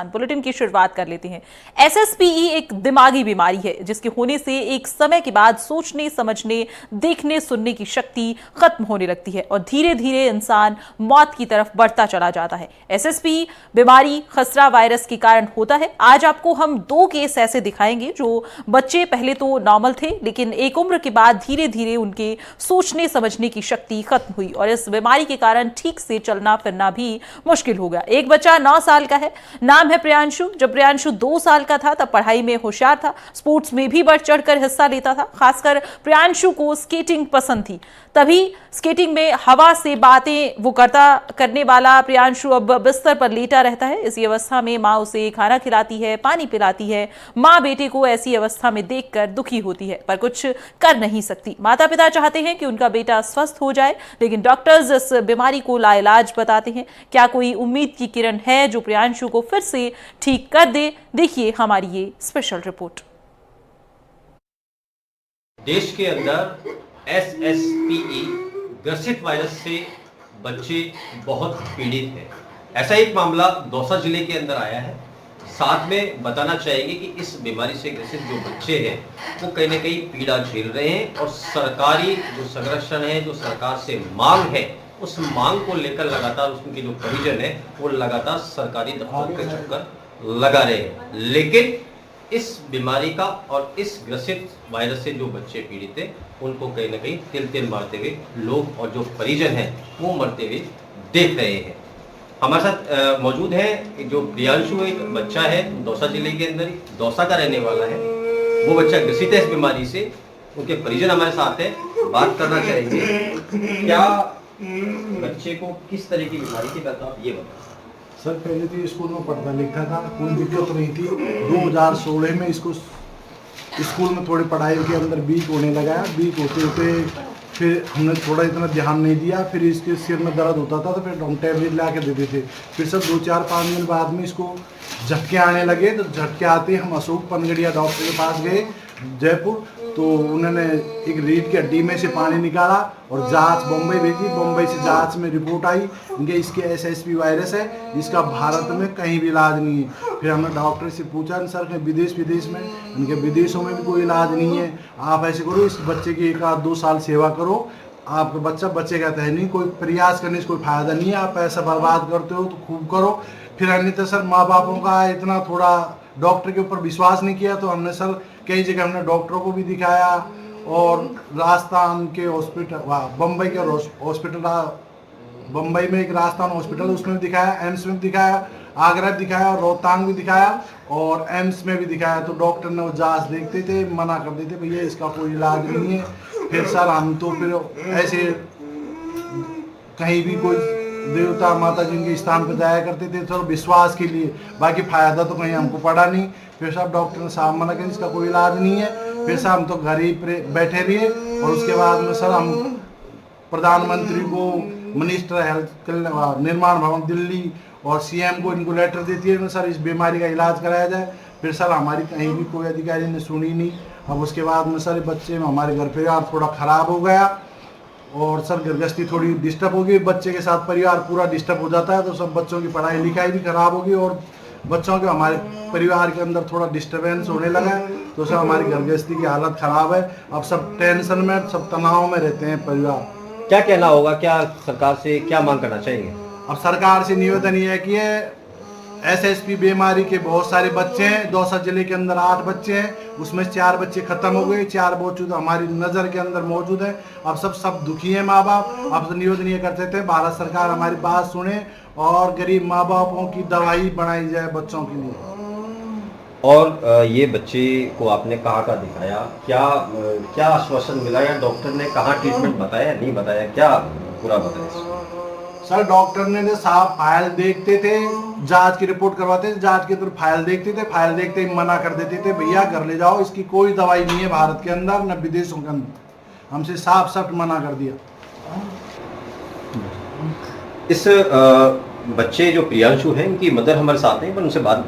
Bulletin की शुरुआत कर लेते हैं। एसएसपीई एक दिमागी बीमारी है जिसके होने से एक समय के बाद सोचने, समझने, देखने, सुनने की शक्ति खत्म होने लगती है और धीरे धीरे इंसान मौत की तरफ बढ़ता चला जाता है। एसएसपीई बीमारी खसरा वायरस के कारण होता है। आज आपको हम 2 केस ऐसे दिखाएंगे जो बच्चे पहले तो नॉर्मल थे, लेकिन एक उम्र के बाद धीरे धीरे उनके सोचने, समझने की शक्ति खत्म हुई और इस बीमारी के कारण ठीक से चलना फिरना भी मुश्किल हो गया। एक बच्चा 9 साल का है, नाम है प्रियांशु। जब प्रियांशु 2 साल का था तब पढ़ाई में होशियार था, स्पोर्ट्स में भी बढ़ चढ़कर हिस्सा लेता था। खासकर प्रियांशु को स्केटिंग पसंद थी, तभी स्केटिंग में हवा से बातें वो करने वाला प्रियांशु अब बिस्तर पर लेटा रहता है। इसी अवस्था में माँ उसे खाना खिलाती है, पानी पिलाती है। माँ बेटे को ऐसी अवस्था में देखकर दुखी होती है पर कुछ कर नहीं सकती। माता पिता चाहते हैं कि उनका बेटा स्वस्थ हो जाए, लेकिन डॉक्टर्स इस बीमारी को लाइलाज बताते हैं। क्या कोई उम्मीद की किरण है जो प्रियांशु को फिर से ठीक कर दे? देखिए हमारी ये स्पेशल रिपोर्ट। देश के अंदर एसएसपीई ग्रसित वायरस से बच्चे बहुत पीड़ित हैं। ऐसा एक मामला दौसा जिले के अंदर आया है। साथ में बताना चाहेंगे कि इस बीमारी से ग्रसित जो बच्चे हैं वो कहीं ना कहीं पीड़ा झेल रहे हैं और सरकारी जो संरक्षण है, जो सरकार से मांग है, उस मांग को लेकर लगातार उनके जो परिजन है वो लगातार सरकारी दफ्तरों के चक्कर लगा रहे हैं। लेकिन इस बीमारी का और इस ग्रसित वायरस से जो बच्चे पीड़ित हैं उनको कहीं ना कहीं तिल तिल मारते हुए लोग और जो परिजन हैं वो मरते हुए देख रहे हैं। हमारे साथ मौजूद है जो प्रियांशु एक बच्चा है, दौसा जिले के अंदर दौसा का रहने वाला है। वो बच्चा ग्रसित है इस बीमारी से, उनके परिजन हमारे साथ हैं, बात करना चाहेंगे। क्या बच्चे को किस तरह की बीमारी थी आप ये बताओ। सर पहले तो स्कूल में पढ़ता लिखता था, कोई दिक्कत नहीं थी। 2016 में इसको स्कूल में थोड़ी पढ़ाई के अंदर वीक होने लगा। वीक होते होते फिर हमने थोड़ा इतना ध्यान नहीं दिया, फिर इसके सिर में दर्द होता था तो फिर हम टैबलेट ला के देते थे। फिर सब 2-4-5 दिन बाद में इसको झटके आने लगे, तो झटके आते हम अशोक पनगड़िया डॉक्टर के पास गए जयपुर। तो उन्होंने एक रीढ़ की हड्डी में से पानी निकाला और जांच बम्बई भेजी। बम्बई से जांच में रिपोर्ट आई इनके इसके एसएसपी वायरस है, जिसका भारत में कहीं भी इलाज नहीं है। फिर हमने डॉक्टर से पूछा सर विदेश में, इनके विदेशों में भी कोई इलाज नहीं है। आप ऐसे करो, इस बच्चे की 1-2 साल सेवा करो, आपका बच्चे कहते हैं नहीं, कोई प्रयास करने से कोई फायदा नहीं है, आप पैसा बर्बाद करते हो तो खूब करो। फिर अन्यथा सर माँ बापों का इतना थोड़ा डॉक्टर के ऊपर विश्वास नहीं किया, तो हमने सर कई जगह हमने डॉक्टरों को भी दिखाया और राजस्थान के हॉस्पिटल, बम्बई के हॉस्पिटल, बम्बई में एक राजस्थान हॉस्पिटल उसमें भी दिखाया, एम्स में भी दिखाया, आगरा दिखाया, रोहतांग भी दिखाया और एम्स में भी दिखाया। तो डॉक्टर ने वो जांच देखते थे, मना कर देते भैया इसका कोई इलाज नहीं है। फिर सर हम तो फिर ऐसे कहीं भी कोई देवता माता जी के स्थान पर जाया करते थे तो विश्वास के लिए, बाकी फायदा तो कहीं हमको पड़ा नहीं। फिर साहब डॉक्टर ने साहब मना किया इसका कोई इलाज नहीं है। फिर साहब हम तो घर ही बैठे रहे और उसके बाद में सर हम प्रधानमंत्री को, मिनिस्टर हेल्थ निर्माण भवन दिल्ली और सीएम को इनको लेटर देती है सर इस बीमारी का इलाज कराया जाए। फिर सर हमारी कहीं भी कोई अधिकारी ने सुनी नहीं। अब उसके बाद में सर बच्चे में हमारे घर परिवार थोड़ा ख़राब हो गया और सर गृहस्थी थोड़ी डिस्टर्ब होगी, बच्चे के साथ परिवार पूरा डिस्टर्ब हो जाता है, तो सब बच्चों की पढ़ाई लिखाई भी खराब होगी और बच्चों के हमारे परिवार के अंदर थोड़ा डिस्टर्बेंस होने लगा है। तो सर हमारी गृहस्थी की हालत ख़राब है। अब सब टेंशन में, सब तनाव में रहते हैं परिवार। क्या कहना होगा, क्या सरकार से क्या मांग करना चाहेंगे? अब सरकार से निवेदन ये है कि एसएसपी बीमारी के बहुत सारे बच्चे हैं। दौसा जिले के अंदर 8 बच्चे हैं, उसमें 4 बच्चे खत्म हो गए, 4 मौजूद हमारी नज़र के अंदर मौजूद है। अब सब दुखी हैं माँ बाप। अब तो निवेदन ये करते थे भारत सरकार हमारी बात सुने और गरीब माँ बापों की दवाई बनाई जाए बच्चों के लिए। और ये बच्चे को आपने कहाँ का दिखाया, क्या आश्वासन मिला या डॉक्टर ने कहाँ ट्रीटमेंट बताया नहीं बताया, क्या पूरा बताया? सर डॉक्टर ने साहब फाइल देखते थे, जांच की रिपोर्ट करवाते थे, जांच की तरफ फाइल देखते थे, फाइल देखते ही मना कर देते थे भैया घर ले जाओ, इसकी कोई दवाई नहीं है भारत के अंदर न विदेशों के अंदर। हमसे साफ साफ मना कर दिया। इस बच्चे जो प्रियांशु हैं इनकी मदर हमारे साथ हैं, पर उनसे बात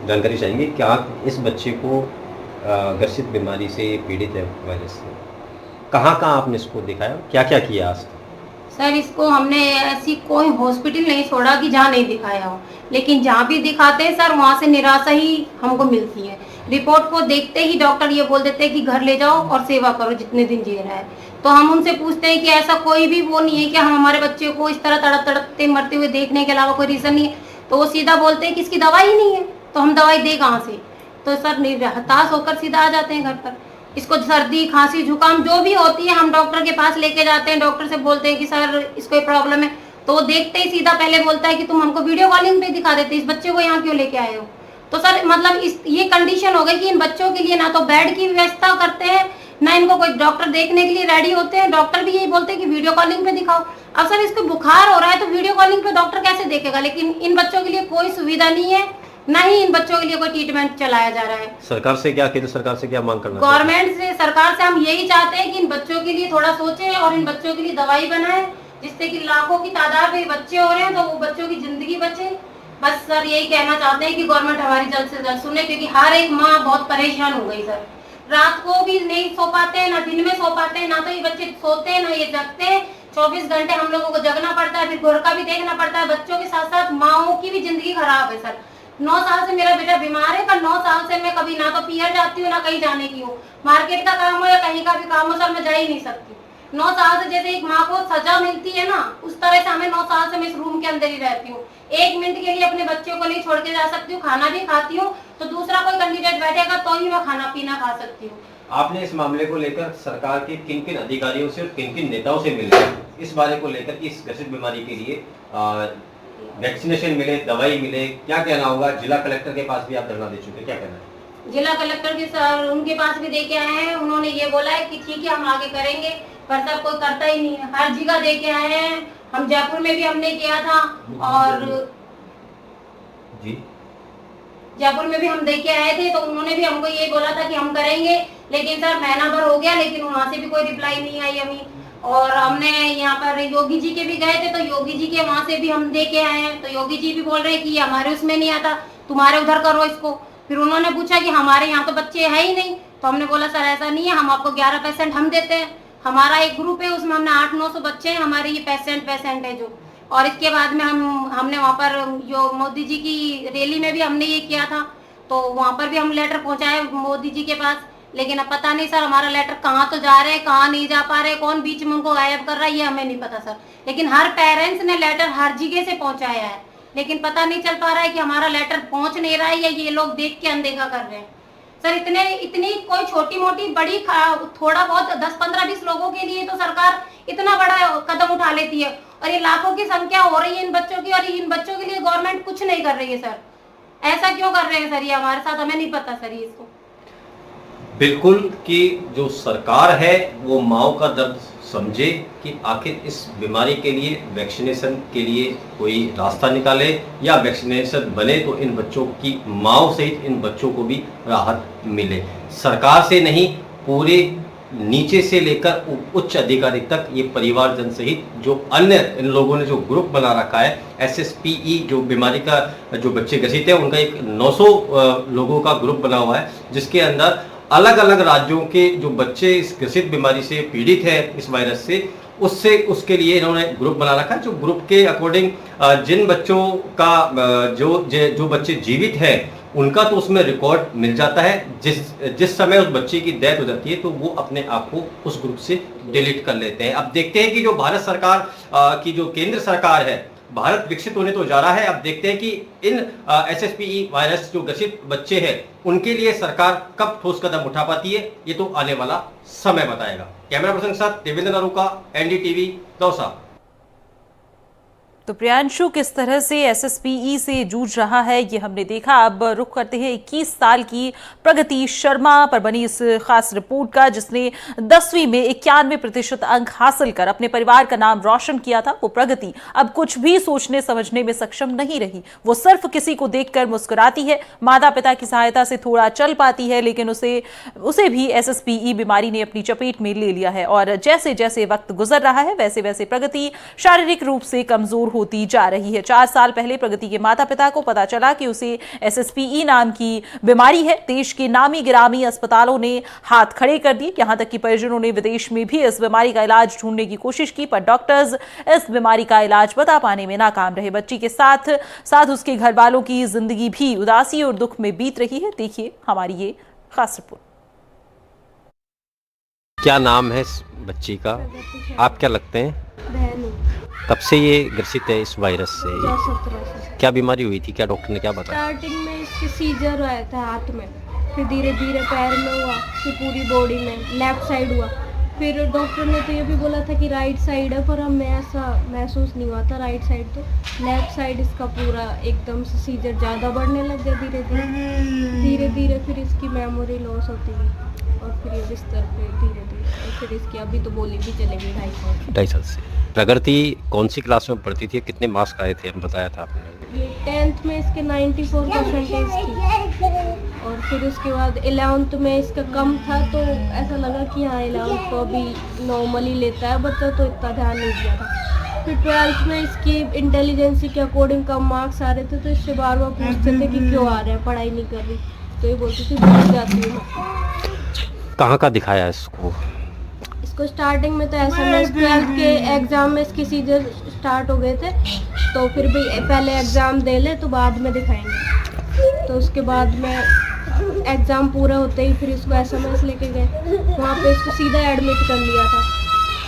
जानकारी चाहेंगे। क्या इस बच्चे को ग्रसित बीमारी से पीड़ित है वायरस से, कहाँ आपने इसको दिखाया, क्या किया आज? सर इसको हमने ऐसी कोई हॉस्पिटल नहीं छोड़ा कि जहाँ नहीं दिखाया हो, लेकिन जहाँ भी दिखाते हैं सर वहाँ से निराशा ही हमको मिलती है। रिपोर्ट को देखते ही डॉक्टर ये बोल देते हैं कि घर ले जाओ और सेवा करो जितने दिन जी रहा है। तो हम उनसे पूछते हैं कि ऐसा कोई भी वो नहीं है कि हम हमारे बच्चे को इस तरह तड़पते मरते हुए देखने के अलावा कोई रीज़न नहीं है। तो वो सीधा बोलते हैं कि इसकी दवाई ही नहीं है, तो हम दवाई दे कहाँ से। तो सर हताश होकर सीधा आ जाते हैं घर पर। इसको सर्दी खांसी जुकाम जो भी होती है हम डॉक्टर के पास लेके जाते हैं, डॉक्टर से बोलते हैं कि सर इसको ये प्रॉब्लम है, तो वो देखते ही सीधा पहले बोलता है कि तुम हमको वीडियो कॉलिंग पे दिखा देते, इस बच्चे को यहाँ क्यों लेके आए हो। तो सर मतलब ये कंडीशन हो गई कि इन बच्चों के लिए ना तो बेड की व्यवस्था करते हैं, ना इनको कोई डॉक्टर देखने के लिए रेडी होते हैं। डॉक्टर भी यही बोलते हैं कि वीडियो कॉलिंग पे दिखाओ। अब सर इसको बुखार हो रहा है तो वीडियो कॉलिंग पे डॉक्टर कैसे देखेगा, लेकिन इन बच्चों के लिए कोई सुविधा नहीं है, ना ही इन बच्चों के लिए कोई ट्रीटमेंट चलाया जा रहा है। सरकार से क्या केंद्र सरकार से क्या मांग करना गवर्नमेंट से, सरकार से हम यही चाहते हैं कि इन बच्चों के लिए थोड़ा सोचें और इन बच्चों के लिए दवाई बनाए, जिससे कि लाखों की तादाद में बच्चे हो रहे हैं तो वो बच्चों की जिंदगी बचे। बस सर यही कहना चाहते हैं कि गवर्नमेंट हमारी जल्द से जल्द सुने, क्योंकि हर एक माँ बहुत परेशान हो गई सर। रात को भी नहीं सो पाते हैं, ना दिन में सो पाते हैं, ना तो ये बच्चे सोते हैं ना ये जगते हैं। 24 घंटे हम लोगों को जगना पड़ता है, फिर घर का भी देखना पड़ता है। बच्चों के साथ साथ माओं की भी जिंदगी खराब है सर। 9 साल से मेरा बेटा बीमार है, पर 9 साल से मैं कभी ना तो पीयर जाती हूँ ना कहीं जाने की हूँ। मार्केट का काम हो या कहीं का भी काम हो सर मैं जा ही नहीं सकती। 9 साल से जैसे एक माँ को सजा मिलती है ना, उस तरह से हमें 9 साल से मैं इस रूम के अंदर ही रहती हूँ। 1 मिनट के लिए अपने बच्चों को नहीं छोड़ के जा सकती हूँ। खाना भी खाती हूँ तो दूसरा कोई कैंडिडेट बैठेगा तो ही मैं खाना पीना खा सकती हूँ। आपने इस मामले को लेकर सरकार के किन किन अधिकारियों से और किन किन नेताओं से मिले, इस बारे को लेकर कि इस ग्रसित बीमारी के लिए वैक्सीनेशन मिले, दवाई मिले, क्या कहना होगा? जिला कलेक्टर के पास भी आप धरना दे चुके, क्या कहना है? जिला कलेक्टर के सर उनके पास भी दे के आए हैं। उन्होंने ये बोला है कि ठीक है हम आगे करेंगे, पर सर कोई करता ही नहीं है। हर जगह दे के आए हैं। हम जयपुर में भी हमने किया था और जी जयपुर में भी हम दे के आए थे, तो उन्होंने भी हमको ये बोला था कि हम करेंगे, लेकिन सर महीना भर हो गया लेकिन वहाँ से भी कोई रिप्लाई नहीं आई अभी। और हमने यहाँ पर योगी जी के भी गए थे तो योगी जी के वहाँ से भी हम दे के आए हैं, तो योगी जी भी बोल रहे हैं कि हमारे उसमें नहीं आता, तुम्हारे उधर करो इसको। फिर उन्होंने पूछा कि हमारे यहाँ तो बच्चे है ही नहीं, तो हमने बोला सर ऐसा नहीं है, हम आपको 11% हम देते हैं। हमारा एक ग्रुप है उसमें हमने 800-900 बच्चे हैं हमारे, ये पेशेंट है जो। और इसके बाद में हमने वहाँ पर जो मोदी जी की रैली में भी हमने ये किया था, तो वहाँ पर भी हम लेटर पहुँचाए मोदी जी के पास। लेकिन अब पता नहीं सर हमारा लेटर कहाँ तो जा रहे हैं, कहाँ नहीं जा पा रहे, कौन बीच में उनको गायब कर रहा है ये हमें नहीं पता सर। लेकिन हर पेरेंट्स ने लेटर हर जगह से पहुँचाया है, लेकिन पता नहीं चल पा रहा है कि हमारा लेटर पहुँच नहीं रहा है या ये लोग देख के अनदेखा कर रहे हैं। सर इतनी कोई छोटी मोटी बड़ी थोड़ा बहुत 10-15-20 लोगों के लिए तो सरकार इतना बड़ा कदम उठा लेती है, और ये लाखों की संख्या हो रही है इन बच्चों की, और इन बच्चों के लिए गवर्नमेंट कुछ नहीं कर रही है सर। ऐसा क्यों कर रहे हैं सर ये हमारे साथ, हमें नहीं पता सर ये इसको। बिल्कुल कि जो सरकार है वो माओ का दर्द समझे कि आखिर इस बीमारी के लिए वैक्सीनेशन के लिए कोई रास्ता निकाले, या वैक्सीनेशन बने तो इन बच्चों की माओ सहित इन बच्चों को भी राहत मिले। सरकार से नहीं, पूरे नीचे से लेकर उच्च अधिकारी तक ये परिवारजन सहित जो अन्य इन लोगों ने जो ग्रुप बना रखा है, SSPE जो बीमारी का जो बच्चे ग्रसित है उनका एक 900 लोगों का ग्रुप बना हुआ है, जिसके अंदर अलग अलग राज्यों के जो बच्चे इस ग्रसित बीमारी से पीड़ित है इस वायरस से, उसके लिए इन्होंने ग्रुप बना रखा है। जो ग्रुप के अकॉर्डिंग जिन बच्चों का जो बच्चे जीवित हैं उनका तो उसमें रिकॉर्ड मिल जाता है। जिस समय उस बच्चे की डेथ हो जाती है तो वो अपने आप को उस ग्रुप से डिलीट कर लेते हैं। अब देखते हैं कि जो भारत सरकार की जो केंद्र सरकार है, भारत विकसित होने तो जा रहा है। अब देखते हैं कि इन SSPE वायरस जो ग्रसित बच्चे हैं उनके लिए सरकार कब ठोस कदम उठा पाती है, ये तो आने वाला समय बताएगा। कैमरा पर्सन के साथ देवेंद्र नारूका, NDTV, दौसा। तो प्रियांशु किस तरह से SSPE से जूझ रहा है ये हमने देखा। अब रुख करते हैं 21 साल की प्रगति शर्मा पर बनी इस खास रिपोर्ट का, जिसने 10वीं में 91% अंक हासिल कर अपने परिवार का नाम रोशन किया था। वो प्रगति अब कुछ भी सोचने समझने में सक्षम नहीं रही। वो सिर्फ किसी को देखकर मुस्कुराती है, माता पिता की सहायता से थोड़ा चल पाती है, लेकिन उसे भी SSPE बीमारी ने अपनी चपेट में ले लिया है। और जैसे जैसे वक्त गुजर रहा है वैसे वैसे प्रगति शारीरिक रूप से कमजोर होती जा रही है। 4 साल पहले प्रगति के माता पिता को पता चला कि उसे SSPE नाम की बीमारी है। देश के नामी गिरामी अस्पतालों ने हाथ खड़े कर दिए, यहां तक कि परिजनों ने विदेश में भी इस बीमारी का इलाज ढूंढने की कोशिश की, पर डॉक्टर्स इस बीमारी का इलाज बता पाने में नाकाम रहे। बच्ची के साथ साथ उसके घर वालों की जिंदगी भी उदासी और दुख में बीत रही है। देखिए हमारी ये खास रिपोर्ट। क्या नाम है इस बच्ची का? आप क्या लगते हैं? बहन हूँ। कब से ये ग्रसित है इस वायरस से? 17 से। क्या बीमारी हुई थी? क्या डॉक्टर ने क्या बताया? स्टार्टिंग में इसके सीजर आया था हाथ में, फिर धीरे धीरे पैर में हुआ, फिर पूरी बॉडी में, लेफ्ट साइड हुआ। फिर डॉक्टर ने तो ये भी बोला था कि राइट साइड है, पर हमें ऐसा महसूस नहीं हुआ था राइट साइड, तो लेफ्ट साइड इसका पूरा एकदम से सीजर ज़्यादा बढ़ने लग गया धीरे धीरे। फिर इसकी मेमोरी लॉस होती गई और फिर ये बिस्तर पे धीरे धीरे, और फिर इसकी अभी तो बोली भी चलेगी 2.5 साल से। प्रगति कौन सी क्लास में पढ़ती थी? कितने मार्क्स आए थे? हम बताया था आपने। ये 10th में इसके 94% थी, और फिर उसके बाद 11th में इसका कम था, तो ऐसा लगा कि हाँ 11th तो अभी नॉर्मली लेता है बच्चा, तो इतना ध्यान नहीं दिया था। फिर 12th में इसकी इंटेलिजेंसी के अकॉर्डिंग कम मार्क्स आ रहे थे, तो इससे बार बार पूछते थे कि क्यों आ रहे हैं, पढ़ाई नहीं कर रही, तो ये बोलती थी भूल जाती हूँ। कहाँ का दिखाया इसको? इसको स्टार्टिंग में तो SMS 12th के एग्ज़ाम में इसके सीजर स्टार्ट हो गए थे, तो फिर भी पहले एग्ज़ाम दे ले तो बाद में दिखाएंगे। तो उसके बाद में एग्ज़ाम पूरा होते ही फिर इसको SMS लेके गए, वहाँ पे इसको सीधा एडमिट कर लिया था।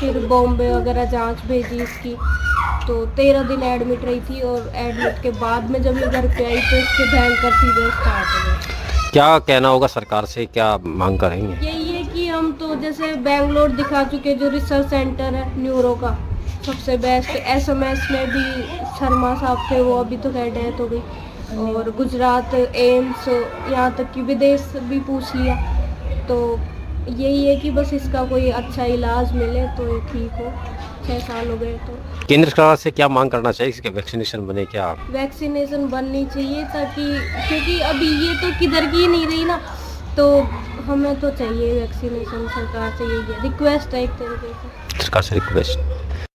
फिर बॉम्बे वगैरह जांच भेजी इसकी, तो 13 दिन एडमिट रही थी, और एडमिट के बाद में जब ये घर पे आई तो इसके भयंकर सीजर स्टार्ट हो गए। क्या कहना होगा सरकार से, क्या मांग करेंगे? यही है कि हम तो जैसे बेंगलोर दिखा चुके, जो रिसर्च सेंटर है न्यूरो का सबसे बेस्ट, SMS में भी शर्मा साहब थे, वो अभी तो खैर डेथ हो गई, और गुजरात एम्स, यहाँ तक कि विदेश भी पूछ लिया। तो यही है कि बस इसका कोई अच्छा इलाज मिले तो ये ठीक हो। 6 साल हो गए तो केंद्र सरकार से क्या मांग करना चाहिए? इसके वैक्सीनेशन बने क्या? वैक्सीनेशन बननी चाहिए, ताकि क्योंकि अभी ये तो किधर की नहीं रही ना, तो हमें तो चाहिए वैक्सीनेशन। सरकार से यही है, रिक्वेस्ट है एक तरीके से। सरकार से रिक्वेस्ट।